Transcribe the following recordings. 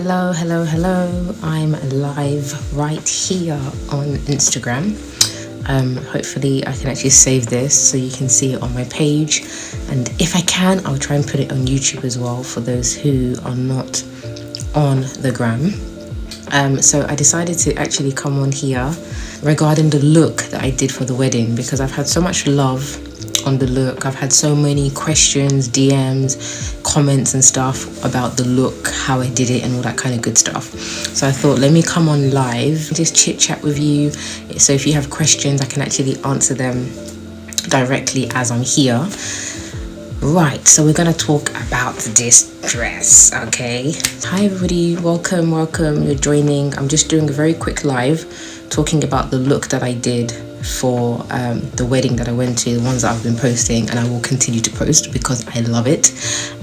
Hello. I'm live right here on Instagram. Hopefully I can actually save this so you can see it on my page, and if I can, I'll try and put it on YouTube as well for those who are not on the gram. So I decided to actually come on here regarding the look that I did for the wedding, because I've had so much love on the look. I've had so many questions, DMs, comments and stuff about the look, how I did it and all that kind of good stuff. So I thought, let me come on live, just chit chat with you. So if you have questions, I can actually answer them directly as I'm here. Right, so we're gonna talk about this dress, okay? Hi everybody, welcome, you're joining. I'm just doing a very quick live talking about the look that I did for the wedding that I went to, the ones that I've been posting, and I will continue to post because I love it,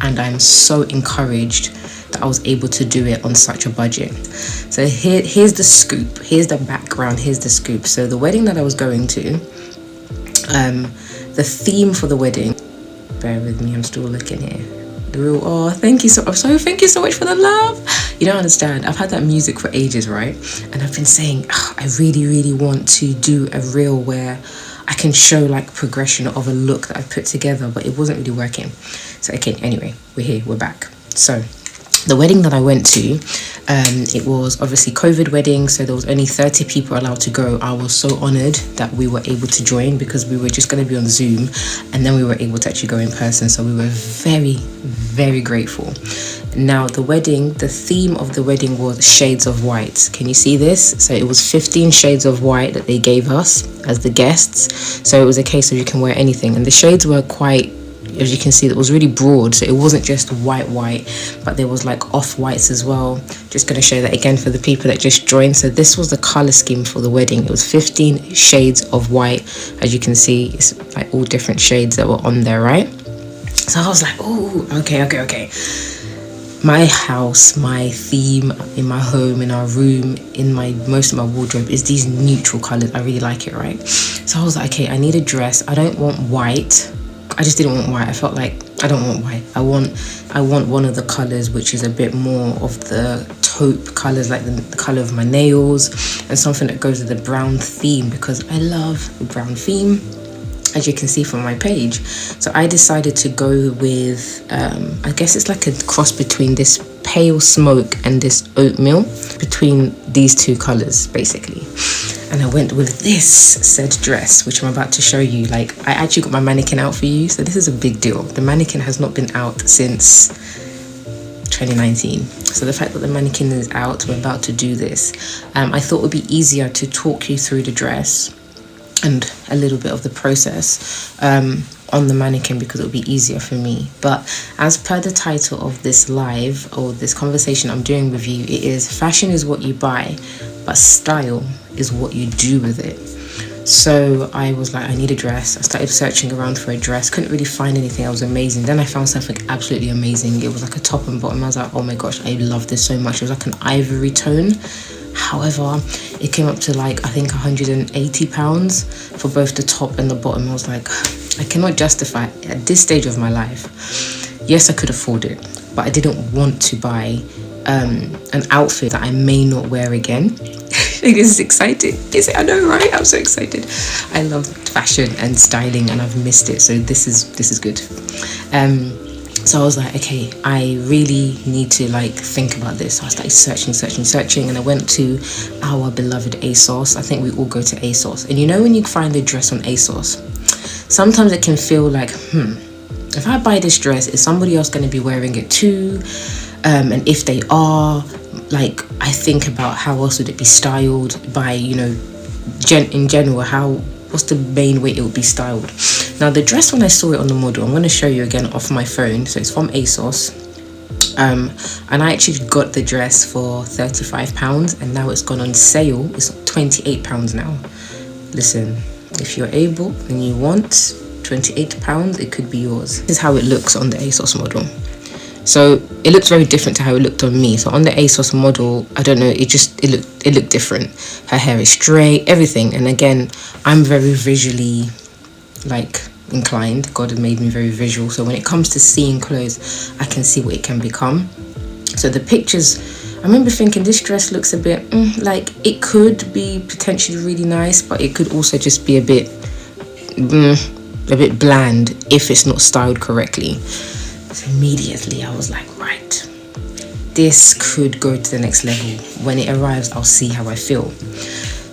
and I'm so encouraged that I was able to do it on such a budget. So here's the scoop, here's the background, here's the scoop. So the wedding that I was going to, the theme for the wedding, bear with me, I'm still looking here. Thank you so much for the love. You don't understand, I've had that music for ages, right? And I've been saying, I really want to do a reel where I can show like progression of a look that I've put together, but it wasn't really working. So okay, anyway, we're here, we're back. So the wedding that I went to, it was obviously COVID wedding, so there was only 30 people allowed to go. I was so honored that we were able to join, because we were just going to be on Zoom and then we were able to actually go in person. So we were very grateful. Now the wedding, the theme of the wedding was shades of white. Can you see this? So it was 15 shades of white that they gave us as the guests. So it was a case of you can wear anything, and the shades were quite, as you can see, it was really broad. So it wasn't just white, but there was like off whites as well. Just going to show that again for the people that just joined. So this was the color scheme for the wedding. It was 15 shades of white. As you can see, it's like all different shades that were on there, right? So I was like, oh, okay. My house, my theme in my home, in our room, in most of my wardrobe is these neutral colors. I really like it, right? So I was like, okay, I need a dress. I don't want white. I just didn't want white. I felt like I don't want white. I want one of the colors which is a bit more of the taupe colors, like the color of my nails, and something that goes with the brown theme, because I love the brown theme, as you can see from my page. So I decided to go with I guess it's like a cross between this pale smoke and this oatmeal, between these two colors basically. And I went with this said dress, which I'm about to show you. Like, I actually got my mannequin out for you, so this is a big deal. The mannequin has not been out since 2019. So the fact that the mannequin is out, we're about to do this. I thought it would be easier to talk you through the dress and a little bit of the process on the mannequin, because it would be easier for me. But as per the title of this live, or this conversation I'm doing with you, it is fashion is what you buy, but style is what you do with it. So I was like, I need a dress. I started searching around for a dress, couldn't really find anything. I was amazing. Then I found something absolutely amazing. It was like a top and bottom. I was like, oh my gosh, I love this so much. It was like an ivory tone. However, it came up to like, I think £180 for both the top and the bottom. I was like, I cannot justify it at this stage of my life. Yes, I could afford it, but I didn't want to buy an outfit that I may not wear again. This is exciting. I know, right? I'm so excited. I love fashion and styling, and I've missed it, so this is good. So I was like, okay, I really need to like think about this. So I started searching, and I went to our beloved ASOS. I think we all go to ASOS, and you know when you find the dress on ASOS, sometimes it can feel like, if I buy this dress, is somebody else going to be wearing it too? And if they are, like, I think about how else would it be styled by, you know, in general, what's the main way it would be styled. Now the dress, when I saw it on the model, I'm going to show you again off my phone. So it's from ASOS, and I actually got the dress for £35, and now it's gone on sale. It's £28 now. Listen, if you're able and you want £28, it could be yours. This is how it looks on the ASOS model. So it looks very different to how it looked on me. So on the ASOS model, I don't know, it looked different. Her hair is straight, everything. And again, I'm very visually like inclined. God had made me very visual. So when it comes to seeing clothes, I can see what it can become. So the pictures I remember thinking this dress looks a bit like it could be potentially really nice, but it could also just be a bit bland if it's not styled correctly. So immediately I was like, right, this could go to the next level. When it arrives, I'll see how I feel.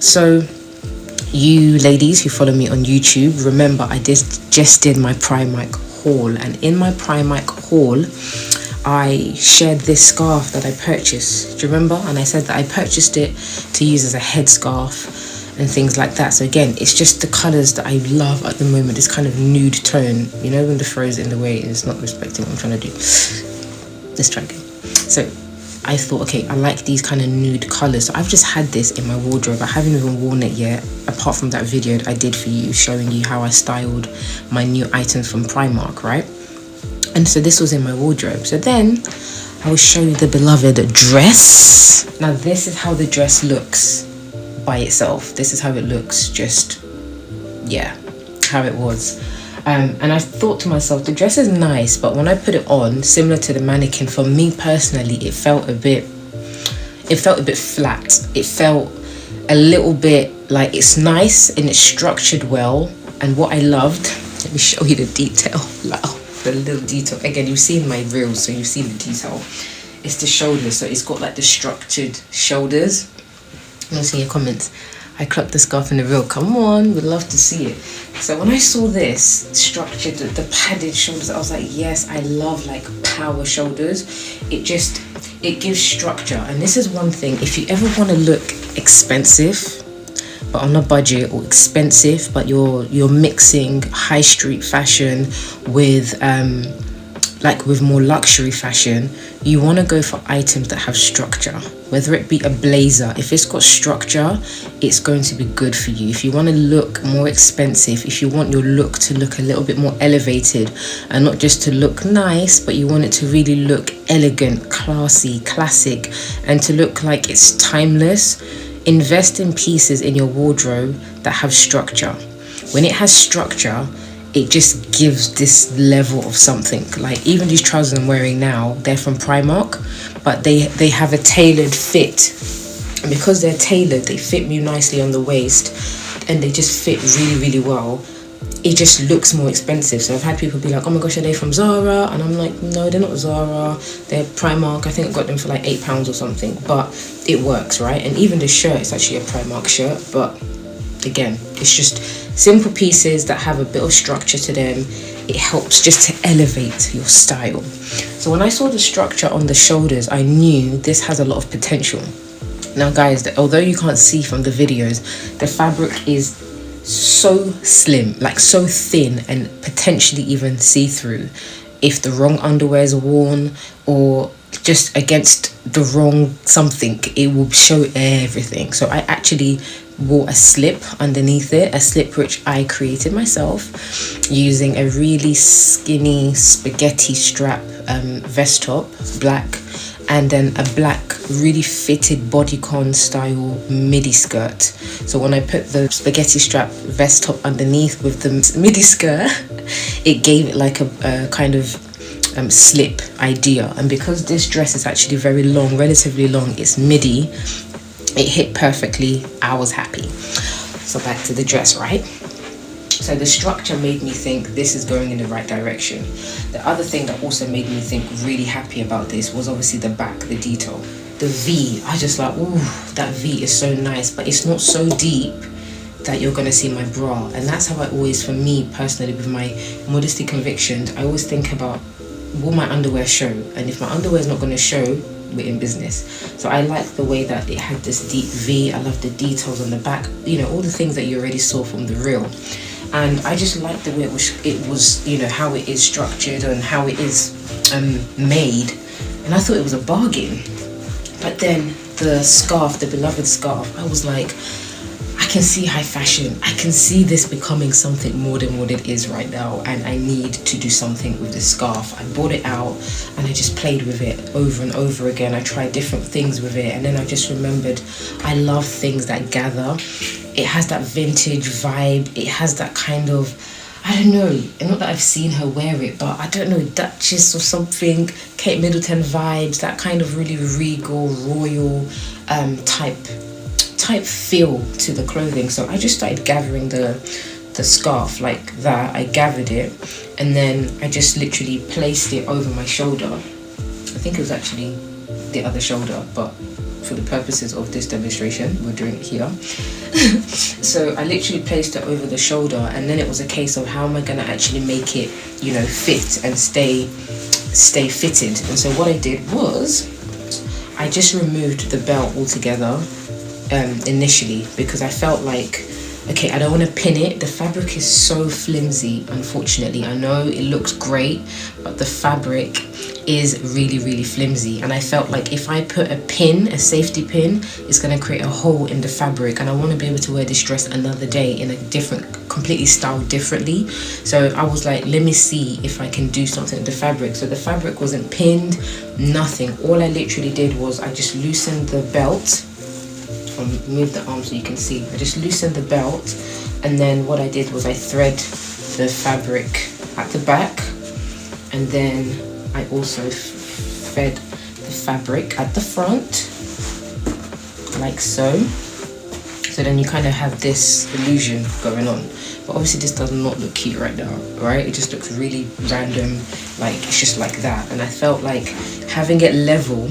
So you ladies who follow me on YouTube, remember I just did my Primark haul, and in my Primark haul I shared this scarf that I purchased. Do you remember? And I said that I purchased it to use as a headscarf and things like that. So again, it's just the colours that I love at the moment, this kind of nude tone, you know, when the fro's in the way and it's not respecting what I'm trying to do. Let's try again. So I thought, okay, I like these kind of nude colours. So I've just had this in my wardrobe. I haven't even worn it yet, apart from that video that I did for you showing you how I styled my new items from Primark, right? And so this was in my wardrobe. So then I will show you the beloved dress. Now this is how the dress looks by itself. This is how it looks, just, yeah, how it was. And I thought to myself, the dress is nice, but when I put it on, similar to the mannequin, for me personally, it felt a bit flat. It felt a little bit like it's nice and it's structured well. And what I loved, let me show you the detail. Wow, the little detail. Again, you've seen my reels, so you've seen the detail. It's the shoulders, so it's got like the structured shoulders. I want to see your comments. I clocked the scarf in the reel. Come on, we'd love to see it. So when I saw this structured, the padded shoulders, I was like, yes, I love like power shoulders. It gives structure. And this is one thing, if you ever want to look expensive but on a budget, or expensive but you're mixing high street fashion with with more luxury fashion, you want to go for items that have structure. Whether it be a blazer, if it's got structure, it's going to be good for you. If you want to look more expensive, if you want your look to look a little bit more elevated and not just to look nice, but you want it to really look elegant, classy, classic, and to look like it's timeless, invest in pieces in your wardrobe that have structure. When it has structure, it just gives this level of something. Like even these trousers I'm wearing now, they're from Primark, but they have a tailored fit, and because they're tailored, they fit me nicely on the waist and they just fit really, really well. It just looks more expensive. So I've had people be like, oh my gosh, are they from Zara? And I'm like, no, they're not Zara, they're Primark. I think I got them for like £8 or something, but it works, right? And even the shirt is actually a Primark shirt, but again, it's just simple pieces that have a bit of structure to them. It helps just to elevate your style. So when I saw the structure on the shoulders, I knew this has a lot of potential. Now guys, although you can't see from the videos, the fabric is so slim, like so thin, and potentially even see-through. If the wrong underwear is worn or just against the wrong something, it will show everything. So I actually wore a slip underneath it, a slip which I created myself using a really skinny spaghetti strap vest top, black, and then a black really fitted bodycon style midi skirt. So when I put the spaghetti strap vest top underneath with the midi skirt, it gave it like a kind of slip idea. And because this dress is actually very long, relatively long, it's midi, it hit perfectly. I was happy. So back to the dress, right? So the structure made me think this is going in the right direction. The other thing that also made me think really happy about this was obviously the back, the detail. The V, I just like, ooh, that V is so nice, but it's not so deep that you're gonna see my bra. And that's how I always, for me personally, with my modesty convictions, I always think about, will my underwear show? And if my underwear is not gonna show, we're in business. So I like the way that it had this deep V. I love the details on the back, you know, all the things that you already saw from the reel. And I just like the way it was, you know, how it is structured and how it is made. And I thought it was a bargain. But then the scarf, the beloved scarf, I was like, I can see high fashion. I can see this becoming something more than what it is right now, and I need to do something with this scarf. I bought it out and I just played with it over and over again. I tried different things with it, and then I just remembered I love things that gather. It has that vintage vibe. It has that kind of, I don't know, not that I've seen her wear it, but I don't know, Duchess or something, Kate Middleton vibes, that kind of really regal, royal type feel to the clothing. So I just started gathering the scarf like that. I gathered it, and then I just literally placed it over my shoulder. I think it was actually the other shoulder, but for the purposes of this demonstration, we're doing it here. So I literally placed it over the shoulder, and then it was a case of how am I going to actually make it, you know, fit and stay fitted. And so what I did was I just removed the belt altogether initially, because I felt like, okay, I don't want to pin it. The fabric is so flimsy, unfortunately. I know it looks great, but the fabric is really, really flimsy. And I felt like if I put a pin, a safety pin, it's going to create a hole in the fabric. And I want to be able to wear this dress another day in a different, completely styled differently. So I was like, let me see if I can do something with the fabric. So the fabric wasn't pinned, nothing. All I literally did was I just loosened the belt. I'll move the arm so you can see. I just loosened the belt, and then what I did was I thread the fabric at the back, and then I also fed the fabric at the front, like so. So then you kind of have this illusion going on. But obviously this does not look cute right now, right? It just looks really random, like it's just like that. And I felt like having it level,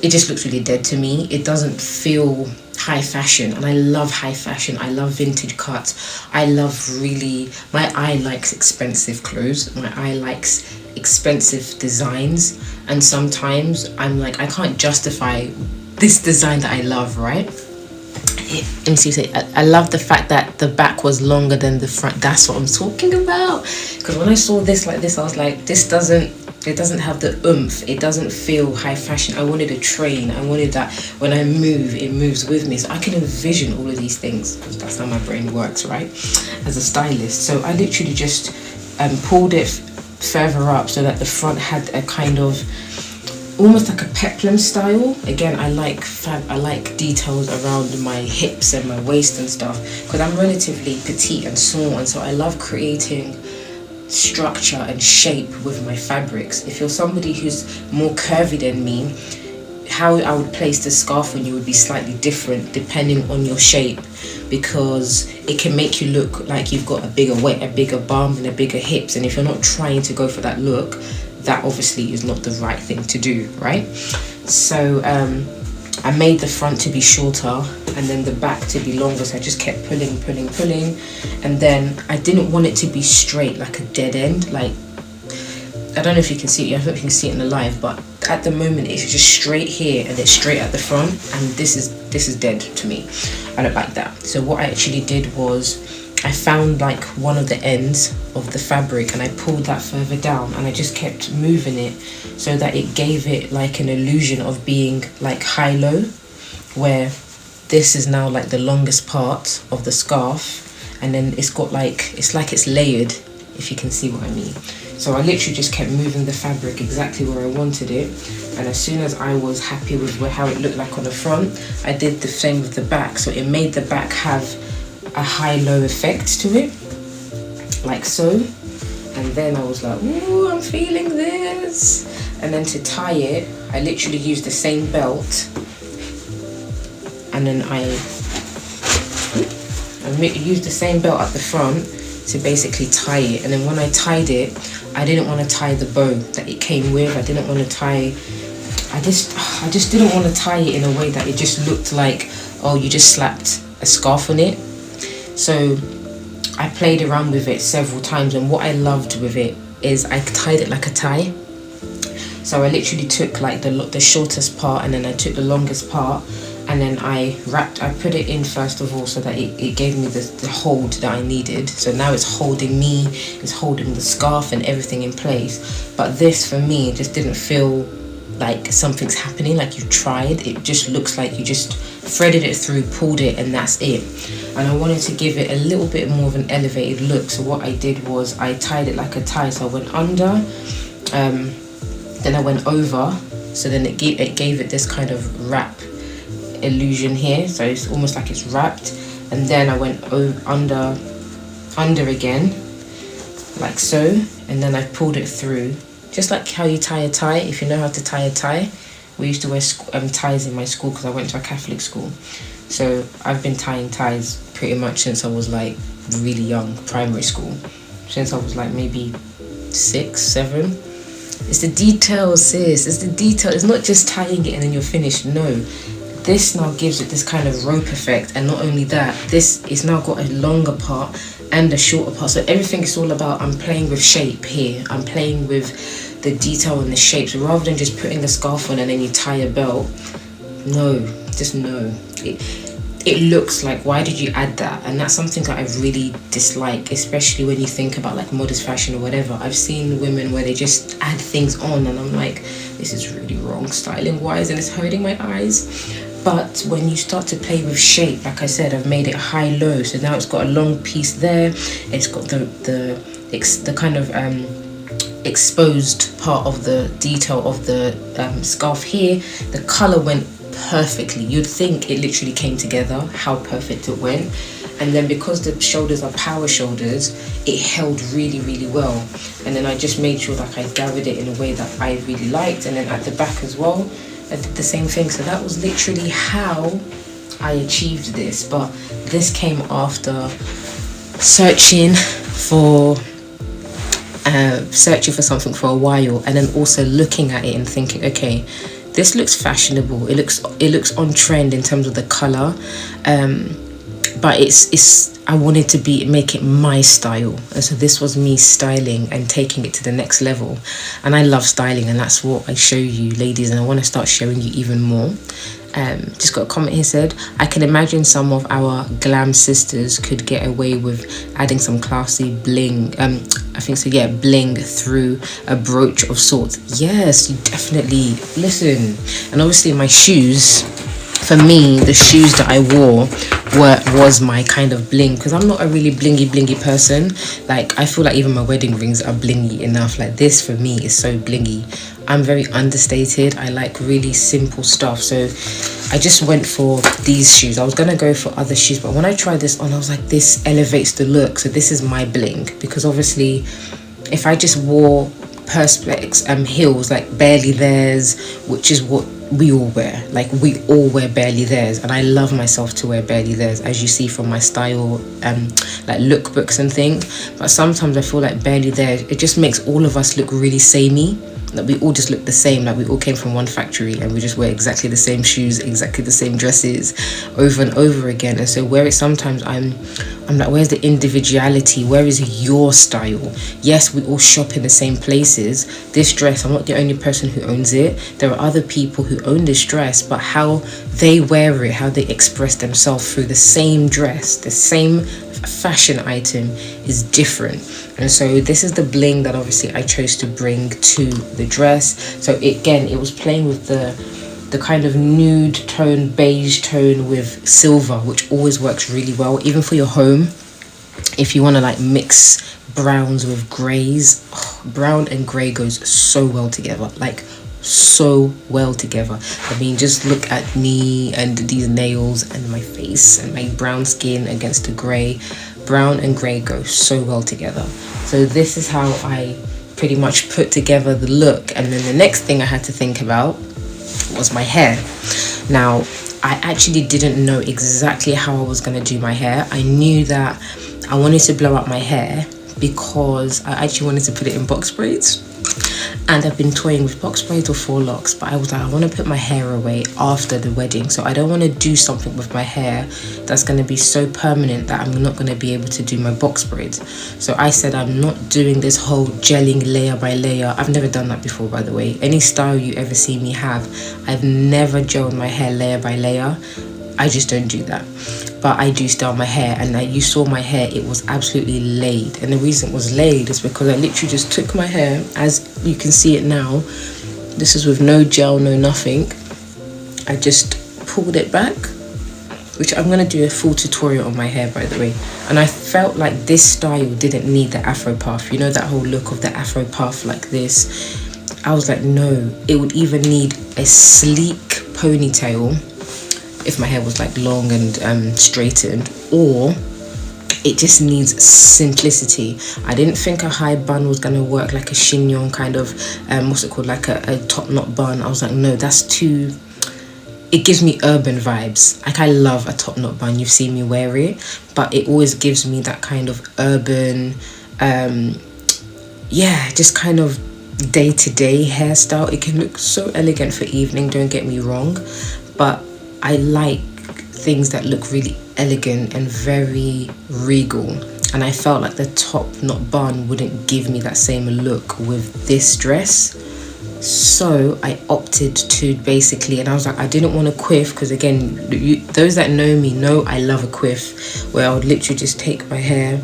it just looks really dead to me. It doesn't feel high fashion, and I love high fashion. I love vintage cuts. I love really, my eye likes expensive clothes. My eye likes expensive designs, and sometimes I'm like, I can't justify this design that I love, right? Let me see, I love the fact that the back was longer than the front. That's what I'm talking about. Because when I saw this like this, I was like, it doesn't have the oomph. It doesn't feel high fashion. I wanted a train. I wanted that when I move, it moves with me. So I can envision all of these things, because that's how my brain works, right? As a stylist. So I literally just pulled it further up so that the front had a kind of almost like a peplum style. Again, I like details around my hips and my waist and stuff, because I'm relatively petite and small, and so I love creating structure and shape with my fabrics. If you're somebody who's more curvy than me, how I would place the scarf on you would be slightly different depending on your shape, because it can make you look like you've got a bigger bum and a bigger hips, and if you're not trying to go for that look, that obviously is not the right thing to do, right? So I made the front to be shorter and then the back to be longer, so I just kept pulling, and then I didn't want it to be straight, like a dead end. Like, I don't know if you can see it, I don't know if you can see it in the live, but at the moment it's just straight here and it's straight at the front, and this is dead to me. I don't like that. So what I actually did was I found like one of the ends of the fabric and I pulled that further down, and I just kept moving it so that it gave it like an illusion of being like high-low, where this is now like the longest part of the scarf, and then it's got like, it's layered, if you can see what I mean. So I literally just kept moving the fabric exactly where I wanted it, and as soon as I was happy with how it looked like on the front, I did the same with the back. So it made the back have a high-low effect to it, like so. And then I was like, ooh, I'm feeling this. And then to tie it, I literally used the same belt, and then I used the same belt at the front to basically tie it. And then when I tied it, I didn't want to tie the bow that it came with. I didn't want to tie, I just didn't want to tie it in a way that it just looked like, oh, you just slapped a scarf on it. So I played around with it several times, and what I loved with it is I tied it like a tie. So I literally took like the shortest part, and then I took the longest part, and then I put it in first of all so that it gave me the hold that I needed. So now it's holding me, it's holding the scarf and everything in place. But this for me just didn't feel like something's happening, like you tried. It just looks like you just threaded it through, pulled it, and that's it. And I wanted to give it a little bit more of an elevated look. So what I did was I tied it like a tie. So I went under, then I went over, so then it gave it this kind of wrap illusion here, so it's almost like it's wrapped. And then I went under again, like so, and then I pulled it through, just like how you tie a tie. If you know how to tie a tie, we used to wear ties in my school because I went to a Catholic school. So I've been tying ties pretty much since I was like really young, primary school, since I was like maybe 6, 7. It's the details, sis. It's the detail. It's not just tying it and then you're finished. No, this now gives it this kind of rope effect, and not only that, this is now got a longer part and a shorter part. So everything is all about, I'm playing with shape here. I'm playing with the detail and the shape. So rather than just putting a scarf on and then you tie a belt, no, just no. It looks like, why did you add that? And that's something that I really dislike, especially when you think about like modest fashion or whatever. I've seen women where they just add things on and I'm like, this is really wrong styling wise and it's hurting my eyes. But when you start to play with shape, like I said, I've made it high-low. So now it's got a long piece there. It's got the kind of exposed part of the detail of the scarf here. The color went perfectly. You'd think it literally came together, how perfect it went. And then because the shoulders are power shoulders, it held really, really well. And then I just made sure that I gathered it in a way that I really liked. And then at the back as well, I did the same thing. So that was literally how I achieved this. But this came after searching for something for a while, and then also looking at it and thinking, okay, this looks fashionable. It looks on trend in terms of the color, but I wanted to make it my style. And so this was me styling and taking it to the next level. And I love styling, and that's what I show you, ladies, and I want to start showing you even more. Just got a comment here said, I can imagine some of our glam sisters could get away with adding some classy bling. I think so, yeah, bling through a brooch of sorts. Yes, you definitely, listen. And obviously my shoes, for me, the shoes that I wore was my kind of bling, because I'm not a really blingy person. Like, I feel like even my wedding rings are blingy enough. Like, this for me is so blingy. I'm very understated. I like really simple stuff. So I just went for these shoes. I was gonna go for other shoes, but when I tried this on, I was like, this elevates the look. So this is my bling, because obviously if I just wore perspex heels, like barely theirs, which is what we all wear, like we all wear barely theirs, and I love myself to wear barely theirs, as you see from my style like lookbooks and things. But sometimes I feel like barely theirs, it just makes all of us look really samey. Like we all just look the same, like we all came from one factory and we just wear exactly the same shoes, exactly the same dresses over and over again. And so where it's sometimes I'm like, where's the individuality? Where is your style? Yes, we all shop in the same places. This dress, I'm not the only person who owns it. There are other people who own this dress, but how they wear it, how they express themselves through the same dress, the same fashion item is different. And so this is the bling that obviously I chose to bring to the dress. So it was playing with the kind of nude tone, beige tone with silver, which always works really well, even for your home. If you want to like mix browns with grays, brown and grey goes so well together, like so well together. I mean, just look at me and these nails and my face and my brown skin against the grey. Brown and grey go so well together. So this is how I pretty much put together the look. And then the next thing I had to think about was my hair. Now, I actually didn't know exactly how I was going to do my hair. I knew that I wanted to blow out my hair because I actually wanted to put it in box braids. And I've been toying with box braids or 4 locks, but I was like, I want to put my hair away after the wedding. So I don't want to do something with my hair that's going to be so permanent that I'm not going to be able to do my box braids. So I said, I'm not doing this whole gelling layer by layer. I've never done that before, by the way. Any style you ever see me have, I've never gelled my hair layer by layer. I just don't do that. But I do style my hair, and you saw my hair, it was absolutely laid. And the reason it was laid is because I literally just took my hair, as you can see it now. This is with no gel, no nothing. I just pulled it back, which I'm going to do a full tutorial on my hair, by the way. And I felt like this style didn't need the afro puff. You know, that whole look of the afro puff like this. I was like, no, it would either need a sleek ponytail if my hair was like long and straightened, or it just needs simplicity. I didn't think a high bun was gonna work, like a chignon kind of what's it called, like a top knot bun. I was like, no, that's too, it gives me urban vibes. Like, I love a top knot bun, you've seen me wear it, but it always gives me that kind of urban yeah, just kind of day-to-day hairstyle. It can look so elegant for evening, don't get me wrong, but I like things that look really elegant and very regal, and I felt like the top knot bun wouldn't give me that same look with this dress. So I opted to basically, and I was like, I didn't want a quiff, because again, those that know me know I love a quiff, where I would literally just take my hair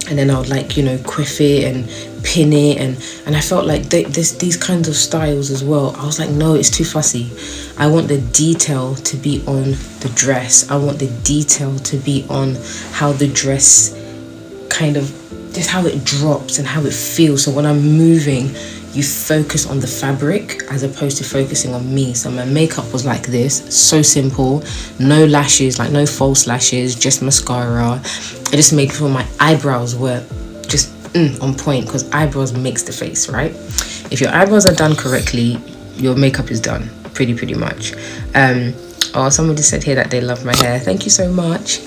and then I would, like, you know, quiff it and pin it, and I felt like these kinds of styles as well, I was like, no, it's too fussy. I want the detail to be on the dress. I want the detail to be on how the dress kind of, just how it drops and how it feels. So when I'm moving, you focus on the fabric as opposed to focusing on me. So my makeup was like this, so simple, no lashes, like no false lashes, just mascara. I just made sure my eyebrows were just on point, because eyebrows makes the face, right? If your eyebrows are done correctly, your makeup is done, pretty much. Oh, somebody said here that they love my hair, thank you so much.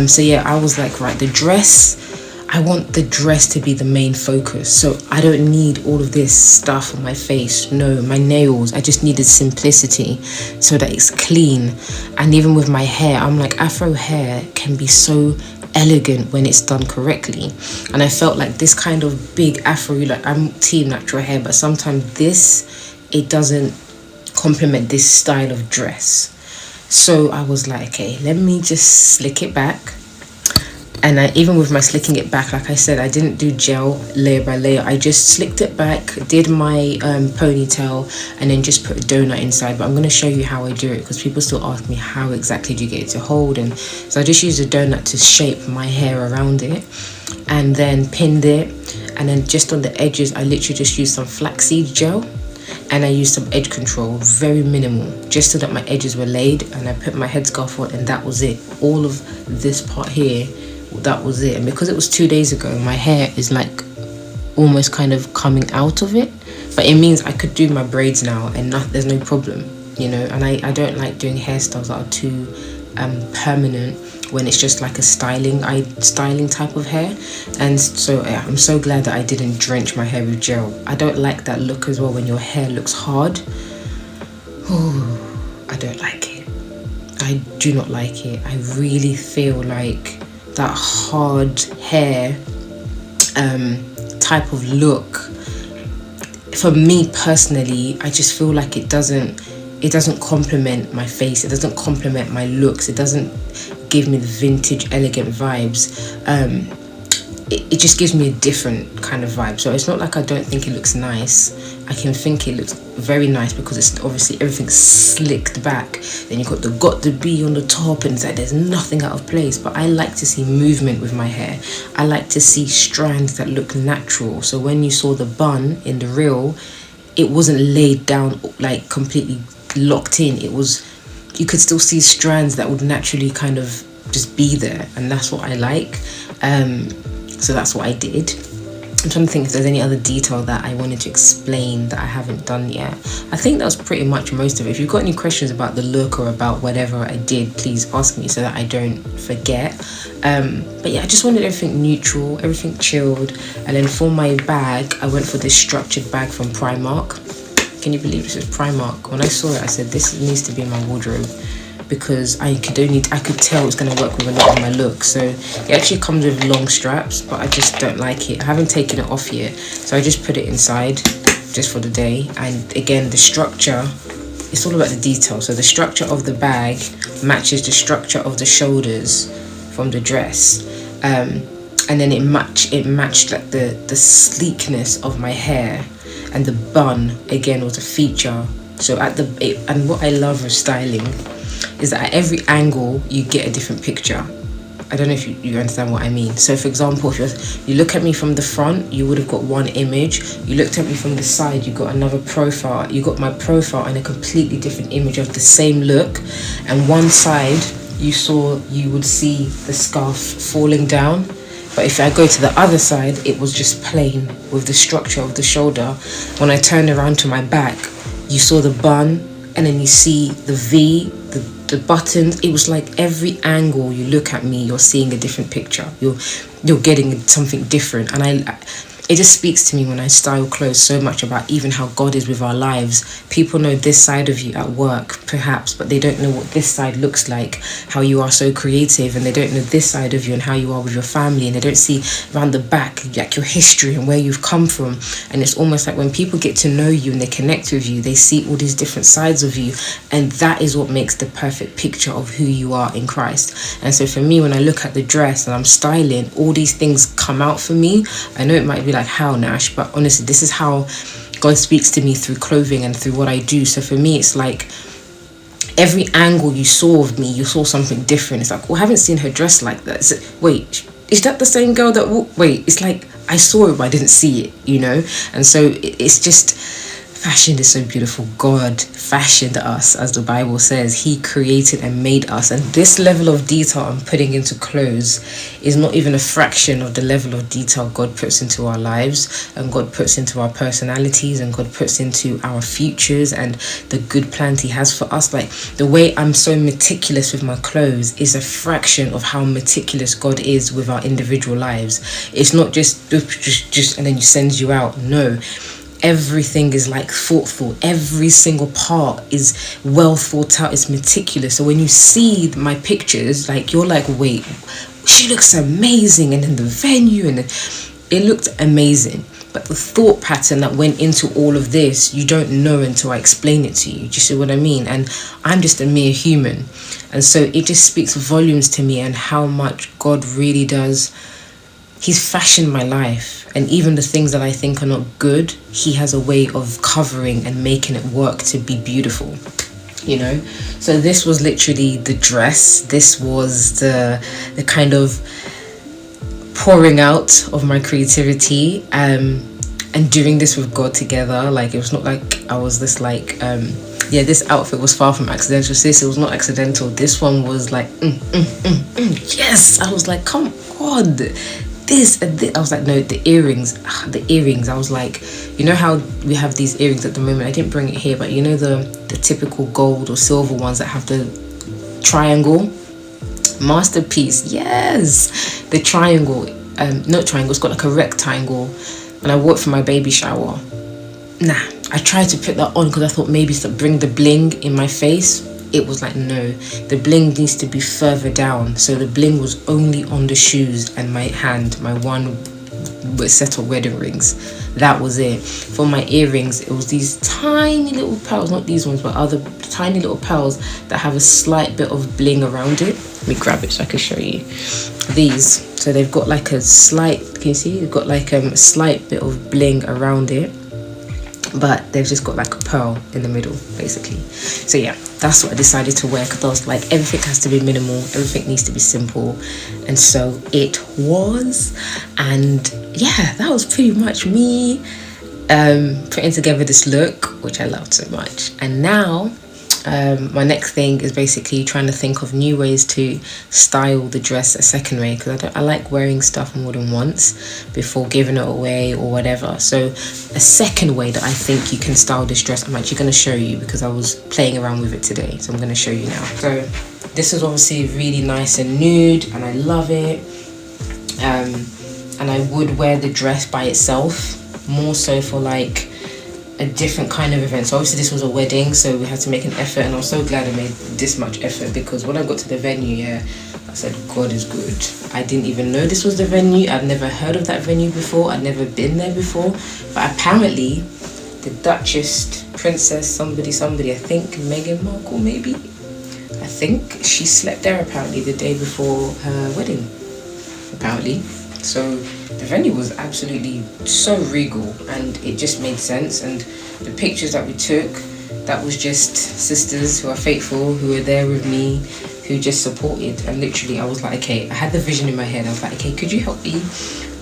So yeah, I was like, right, the dress, I want the dress to be the main focus. So I don't need all of this stuff on my face. No, my nails, I just needed simplicity so that it's clean. And even with my hair, I'm like, Afro hair can be so elegant when it's done correctly. And I felt like this kind of big Afro, like, I'm team natural hair, but sometimes this, it doesn't complement this style of dress. So I was like, okay, let me just slick it back. And even with my slicking it back, like I said, I didn't do gel layer by layer. I just slicked it back, did my ponytail, and then just put a donut inside. But I'm going to show you how I do it, because people still ask me, how exactly do you get it to hold? And so I just used a donut to shape my hair around it, and then pinned it. And then just on the edges, I literally just used some flaxseed gel, and I used some edge control, very minimal, just so that my edges were laid. And I put my headscarf on, and that was it. All of this part here, that was it. And because it was 2 days ago, my hair is like almost kind of coming out of it, but it means I could do my braids now and there's no problem, you know. And I don't like doing hairstyles that are too permanent when it's just like a styling type of hair. And so yeah, I'm so glad that I didn't drench my hair with gel. I don't like that look as well, when your hair looks hard. Oh, I don't like it. I do not like it. I really feel like that hard hair type of look, for me personally, I just feel like it doesn't complement my face, it doesn't complement my looks, it doesn't give me the vintage elegant vibes. It just gives me a different kind of vibe. So it's not like I don't think it looks nice. I can think it looks very nice, because it's obviously everything's slicked back. Then you've got the B on the top, and it's like there's nothing out of place. But I like to see movement with my hair. I like to see strands that look natural. So when you saw the bun in the reel, it wasn't laid down like completely locked in. It was, you could still see strands that would naturally kind of just be there, and that's what I like. So that's what I did. I'm trying to think if there's any other detail that I wanted to explain that I haven't done yet. I think that was pretty much most of it. If you've got any questions about the look or about whatever I did, please ask me so that I don't forget. But yeah, I just wanted everything neutral, everything chilled. And then for my bag, I went for this structured bag from Primark. Can you believe this is Primark? When I saw it, I said, this needs to be in my wardrobe, because I could tell it's going to work with a lot of my look. So it actually comes with long straps, but I just don't like it. I haven't taken it off yet, so I just put it inside just for the day. And again, the structure, it's all about the detail. So the structure of the bag matches the structure of the shoulders from the dress, and then it matched like the sleekness of my hair, and the bun again was a feature. So and what I love with styling is that at every angle you get a different picture. I don't know if you understand what I mean. So for example, if you look at me from the front, you would have got one image. You looked at me from the side, you got another profile. You got my profile and a completely different image of the same look. And one side you would see the scarf falling down. But if I go to the other side, it was just plain with the structure of the shoulder. When I turned around to my back, you saw the bun, and then you see the V, the buttons. It was like every angle you look at me, you're seeing a different picture. You're getting something different. And it just speaks to me when I style clothes so much about even how God is with our lives. People know this side of you at work, perhaps, but they don't know what this side looks like, how you are so creative, and they don't know this side of you and how you are with your family, and they don't see around the back, like your history and where you've come from. And it's almost like when people get to know you and they connect with you, they see all these different sides of you, and that is what makes the perfect picture of who you are in Christ. And so for me, when I look at the dress and I'm styling, all these things come out for me. I know it might be like, how, Nash? But honestly, this is how God speaks to me through clothing and through what I do. So for me, it's like every angle you saw of me, you saw something different. It's like, well, I haven't seen her dress like that. Wait, is that the same girl that wait, it's like I saw it but I didn't see it, you know? And so it's just, fashion is so beautiful. God fashioned us, as the Bible says. He created and made us, and this level of detail I'm putting into clothes is not even a fraction of the level of detail God puts into our lives, and God puts into our personalities, and God puts into our futures and the good plans He has for us. Like, the way I'm so meticulous with my clothes is a fraction of how meticulous God is with our individual lives. It's not just and then He sends you out. No, everything is like thoughtful. Every single part is well thought out. It's meticulous. So when you see my pictures, like, you're like, wait, she looks amazing, and then the venue, and it looked amazing. But the thought pattern that went into all of this, you don't know until I explain it to you. Do you see what I mean? And I'm just a mere human. And so it just speaks volumes to me and how much God really does. He's fashioned my life, and even the things that I think are not good, He has a way of covering and making it work to be beautiful, you know? So this was literally the dress. This was the kind of pouring out of my creativity, and doing this with God together. Like, it was not like I was this like, this outfit was far from accidental, sis. It was not accidental. This one was like, yes. I was like, come on. This and this. I was like, no, the earrings. I was like, you know how we have these earrings at the moment? I didn't bring it here, but you know the typical gold or silver ones that have the triangle? Masterpiece, yes. The triangle, not triangle, it's got like a rectangle, and I wore it for my baby shower. Nah, I tried to put that on because I thought maybe to bring the bling in my face. It was like, no, the bling needs to be further down. So the bling was only on the shoes and my hand, my one set of wedding rings. That was it. For my earrings, it was these tiny little pearls, not these ones, but other tiny little pearls that have a slight bit of bling around it. Let me grab it so I can show you. These, so they've got like a slight, can you see? They've got like a slight bit of bling around it, but they've just got like a pearl in the middle, basically. So yeah, that's what I decided to wear, because I was like, everything has to be minimal, everything needs to be simple. And so it was, and yeah, that was pretty much me putting together this look, which I loved so much. And now my next thing is basically trying to think of new ways to style the dress a second way, because I like wearing stuff more than once before giving it away or whatever. So a second way that I think you can style this dress, I'm actually going to show you because I was playing around with it today, so I'm going to show you now. So this is obviously really nice and nude, and I love it, and I would wear the dress by itself, more so for like a different kind of event. So obviously this was a wedding, so we had to make an effort, and I'm so glad I made this much effort, because when I got to the venue, yeah, I said, God is good. I didn't even know this was the venue. I'd never heard of that venue before. I'd never been there before. But apparently the Duchess, Princess, somebody, I think Meghan Markle maybe, I think she slept there apparently the day before her wedding, apparently. So the venue was absolutely so regal, and it just made sense. And the pictures that we took, that was just sisters who are faithful, who were there with me, who just supported. And literally I was like, okay, I had the vision in my head. I was like, okay, could you help me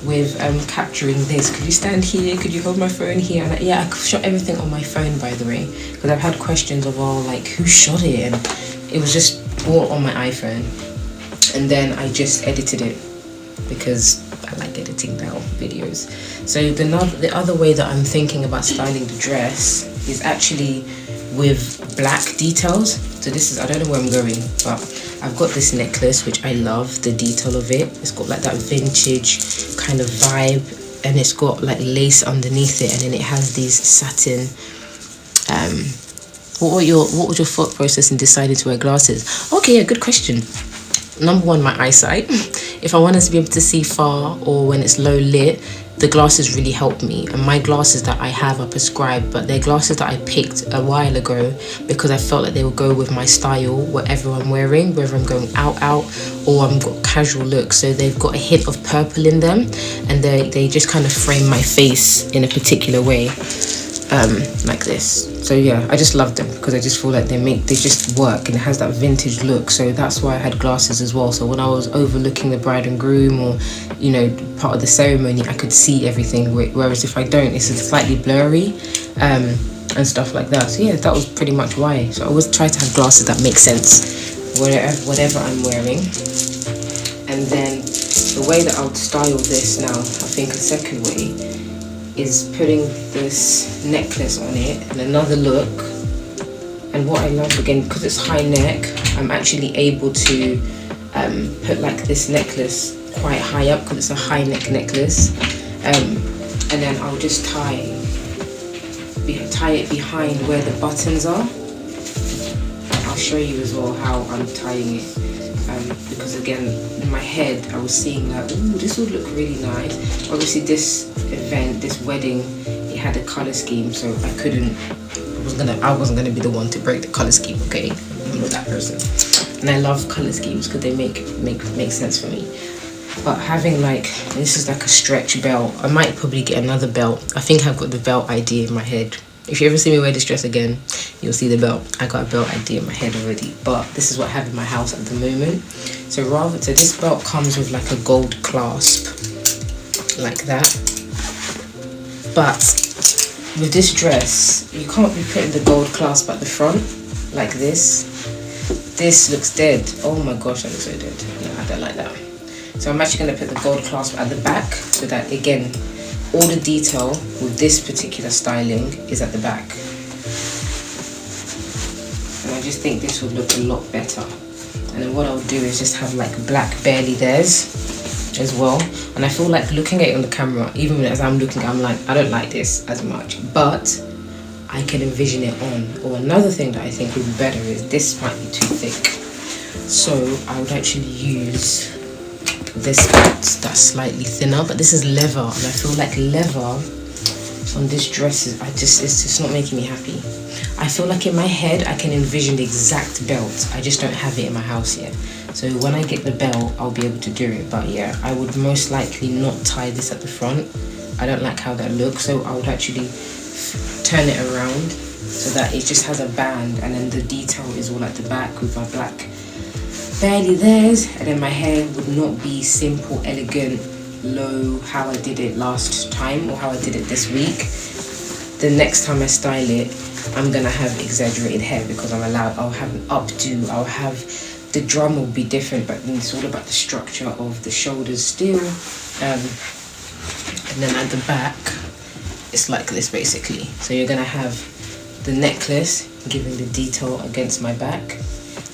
with capturing this? Could you stand here? Could you hold my phone here? And yeah, I shot everything on my phone, by the way, because I've had questions of all like, who shot it? And it was just all on my iPhone, and then I just edited it because I like editing now videos. So the other way that I'm thinking about styling the dress is actually with black details. So this is, I don't know where I'm going, but I've got this necklace which I love the detail of it. It's got like that vintage kind of vibe, and it's got like lace underneath it, and then it has these satin. What was your thought process in deciding to wear glasses? Okay, yeah, good question. Number one, my eyesight. If I wanted to be able to see far or when it's low lit, the glasses really help me. And my glasses that I have are prescribed, but they're glasses that I picked a while ago because I felt like they would go with my style, whatever I'm wearing, whether I'm going out or I'm got casual look. So they've got a hint of purple in them, and they just kind of frame my face in a particular way, like this. So yeah, I just love them because I just feel like they just work, and it has that vintage look. So that's why I had glasses as well. So when I was overlooking the bride and groom, or you know, part of the ceremony, I could see everything, whereas if I don't, it's slightly blurry, and stuff like that. So yeah, that was pretty much why. So I always try to have glasses that make sense whatever I'm wearing. And then the way that I would style this now, I think a second way is putting this necklace on it and another look. And what I love, again, because it's high neck, I'm actually able to put like this necklace quite high up because it's a high neck necklace, and then I'll just tie it behind where the buttons are. I'll show you as well how I'm tying it, because again, in my head I was seeing like, ooh, this would look really nice. Obviously this event, this wedding, it had a color scheme, so I wasn't gonna be the one to break the color scheme. Okay, I'm not that person, and I love color schemes because they make sense for me. But having like, this is like a stretch belt. I might probably get another belt. I think I've got the belt idea in my head. If you ever see me wear this dress again, you'll see the belt. I got a belt idea in my head already, but this is what I have in my house at the moment. So this belt comes with like a gold clasp, like that. But with this dress, you can't be putting the gold clasp at the front, like this. This looks dead. Oh my gosh, that looks so dead. No, I don't like that. So I'm actually going to put the gold clasp at the back, so that again, all the detail with this particular styling is at the back. And I just think this would look a lot better. And then what I'll do is just have like black barely there's as well. And I feel like looking at it on the camera, even as I'm looking, I'm like, I don't like this as much, but I can envision it on. Or another thing that I think would be better is this might be too thick. So I would actually use this that's slightly thinner, but this is leather, and I feel like leather on this dress it's just not making me happy. I feel like in my head I can envision the exact belt, I just don't have it in my house yet. So when I get the belt, I'll be able to do it. But yeah, I would most likely not tie this at the front. I don't like how that looks, so I would actually turn it around so that it just has a band, and then the detail is all at the back with my black barely there's, and then my hair would not be simple, elegant, low, how I did it last time or how I did it this week. The next time I style it, I'm gonna have exaggerated hair because I'm allowed. I'll have an updo, I'll have, the drum will be different, but it's all about the structure of the shoulders still. And then at the back, it's like this basically. So you're gonna have the necklace giving the detail against my back,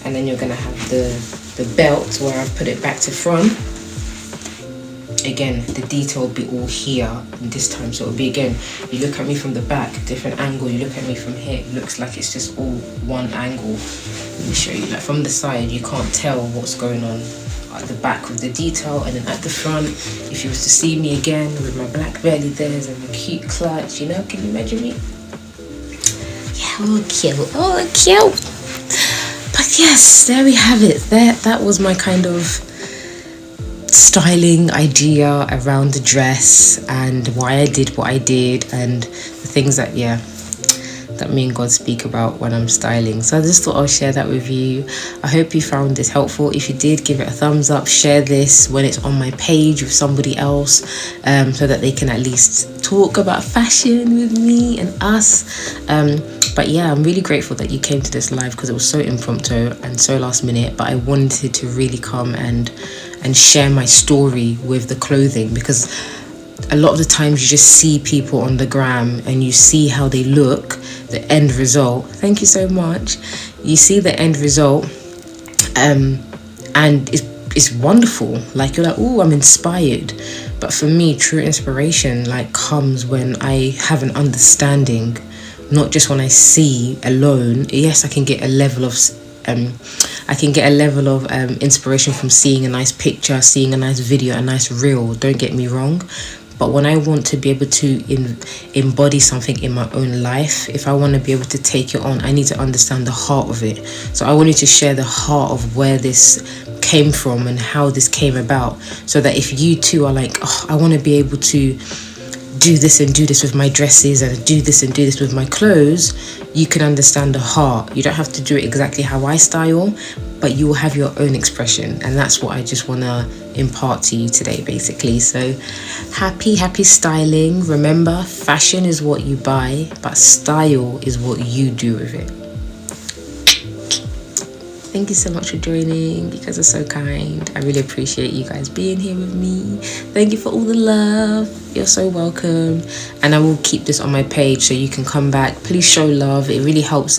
and then you're gonna have the belt where I put it back to front. Again, the detail will be all here this time, so it'll be, again, you look at me from the back, different angle, you look at me from here, it looks like it's just all one angle. Let me show you, like from the side you can't tell what's going on at the back with the detail, and then at the front, if you was to see me again with my black belly there's and my cute clutch, you know, can you imagine me? Yeah, all cute. But yes, there we have it. That was my kind of styling idea around the dress and why I did what I did, and the things that, yeah, that me and God speak about when I'm styling. So I just thought I'll share that with you. I hope you found this helpful. If you did, give it a thumbs up, share this when it's on my page with somebody else, so that they can at least talk about fashion with me and us. But yeah, I'm really grateful that you came to this live, because it was so impromptu and so last minute, but I wanted to really come and share my story with the clothing, because a lot of the times you just see people on the gram and you see how they look, the end result. Thank you so much. You see the end result, and it's wonderful. Like, you're like, oh, I'm inspired. But for me, true inspiration like comes when I have an understanding, not just when I see alone. Yes, I can get a level of inspiration from seeing a nice picture, seeing a nice video, a nice reel, don't get me wrong. But when I want to be able to embody something in my own life, if I want to be able to take it on, I need to understand the heart of it. So I wanted to share the heart of where this came from and how this came about, so that if you too are like, oh, I want to be able to do this and do this with my dresses and do this and do this with my clothes, you can understand the heart. You don't have to do it exactly how I style, but you will have your own expression, and that's what I just want to impart to you today, basically. So happy styling. Remember, fashion is what you buy, but style is what you do with it. Thank you so much for joining. You guys are so kind. I really appreciate you guys being here with me. Thank you for all the love. You're so welcome. And I will keep this on my page so you can come back. Please show love. It really helps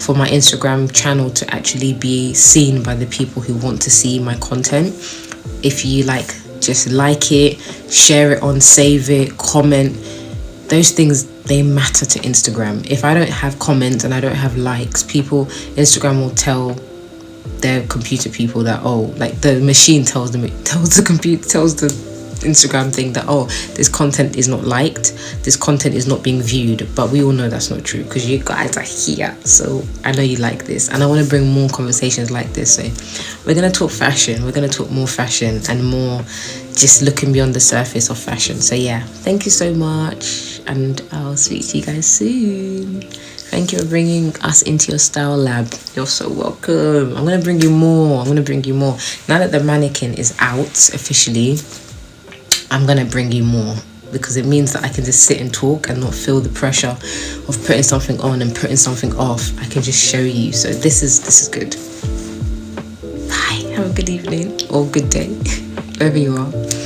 for my Instagram channel to actually be seen by the people who want to see my content. If you just like it, share it on, save it, comment. Those things, they matter to Instagram. If I don't have comments and I don't have likes, Instagram will tell their computer people that, the machine tells the Instagram thing that, this content is not liked, this content is not being viewed. But we all know that's not true, because you guys are here, so I know you like this, and I want to bring more conversations like this. So we're going to talk fashion, we're going to talk more fashion and more just looking beyond the surface of fashion. So yeah, thank you so much, and I'll speak to you guys soon. Thank you for bringing us into your style lab. You're so welcome. I'm going to bring you more. Now that the mannequin is out officially, I'm going to bring you more, because it means that I can just sit and talk and not feel the pressure of putting something on and putting something off. I can just show you. So this is good. Bye. Have a good evening or good day, wherever you are.